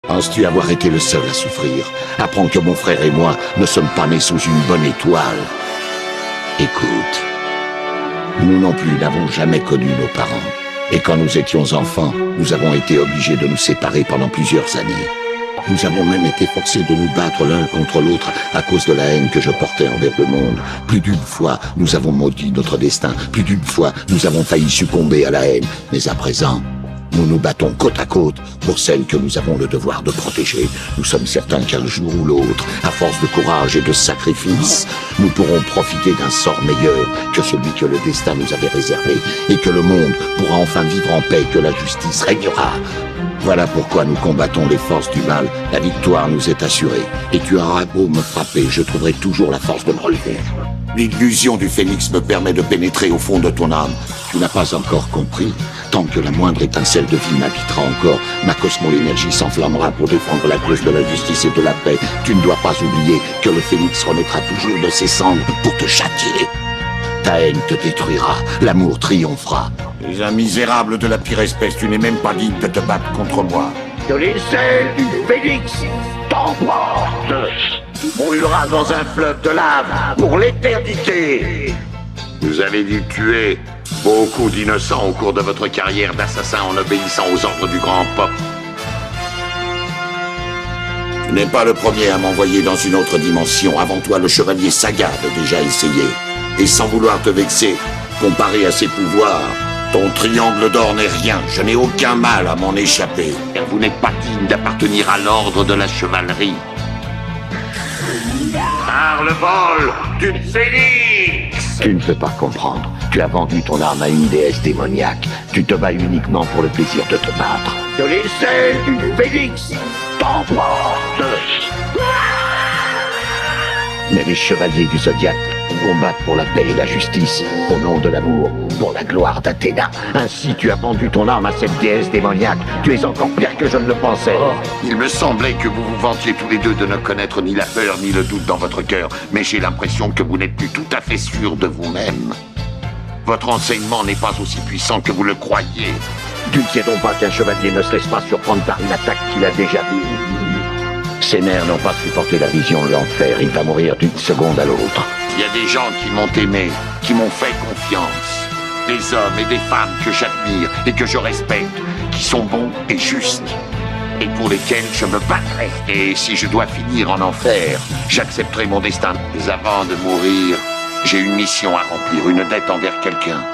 Penses-tu avoir été le seul à souffrir? Apprends que mon frère et moi ne sommes pas nés sous une bonne étoile. Écoute, nous non plus n'avons jamais connu nos parents. Et quand nous étions enfants, nous avons été obligés de nous séparer pendant plusieurs années. Nous avons même été forcés de nous battre l'un contre l'autre à cause de la haine que je portais envers le monde. Plus d'une fois, nous avons maudit notre destin. Plus d'une fois, nous avons failli succomber à la haine. Mais à présent, nous nous battons côte à côte pour celle que nous avons le devoir de protéger. Nous sommes certains qu'un jour ou l'autre, à force de courage et de sacrifice, nous pourrons profiter d'un sort meilleur que celui que le destin nous avait réservé, et que le monde pourra enfin vivre en paix, que la justice régnera. Voilà pourquoi nous combattons les forces du mal. La victoire nous est assurée. Et tu auras beau me frapper, je trouverai toujours la force de me relever. L'illusion du phénix me permet de pénétrer au fond de ton âme. Tu n'as pas encore compris. Tant que la moindre étincelle de vie m'habitera encore, ma cosmo-énergie s'enflammera pour défendre la cause de la justice et de la paix. Tu ne dois pas oublier que le phénix renaîtra toujours de ses cendres pour te châtier. Ta haine te détruira, l'amour triomphera. Tu es un misérable de la pire espèce, tu n'es même pas digne de te battre contre moi. Que les ailes du phénix t'emportent, brûlera dans un fleuve de lave pour l'éternité. Vous avez dû tuer beaucoup d'innocents au cours de votre carrière d'assassin en obéissant aux ordres du grand Pop. Tu n'es pas le premier à m'envoyer dans une autre dimension. Avant toi, le chevalier Saga a déjà essayé. Et sans vouloir te vexer, comparé à ses pouvoirs, ton triangle d'or n'est rien. Je n'ai aucun mal à m'en échapper. Car vous n'êtes pas digne d'appartenir à l'ordre de la chevalerie. Par le vol du phénix! Tu ne peux pas comprendre. Tu as vendu ton arme à une déesse démoniaque. Tu te bats uniquement pour le plaisir de te battre. Que les ailes du phénix t'emportent! Mais les chevaliers du Zodiaque combattent pour la paix et la justice, au nom de l'amour, pour la gloire d'Athéna. Ainsi, tu as vendu ton arme à cette déesse démoniaque. Tu es encore pire que je ne le pensais. Il me semblait que vous vous vantiez tous les deux de ne connaître ni la peur ni le doute dans votre cœur, mais j'ai l'impression que vous n'êtes plus tout à fait sûr de vous-même. Votre enseignement n'est pas aussi puissant que vous le croyez. Tu ne sais donc pas qu'un chevalier ne se laisse pas surprendre par une attaque qu'il a déjà vue. Ses nerfs n'ont pas supporté la vision de l'enfer, il va mourir d'une seconde à l'autre. Il y a des gens qui m'ont aimé, qui m'ont fait confiance. Des hommes et des femmes que j'admire et que je respecte, qui sont bons et justes, et pour lesquels je me battrai. Et si je dois finir en enfer, j'accepterai mon destin. Mais avant de mourir, j'ai une mission à remplir, une dette envers quelqu'un.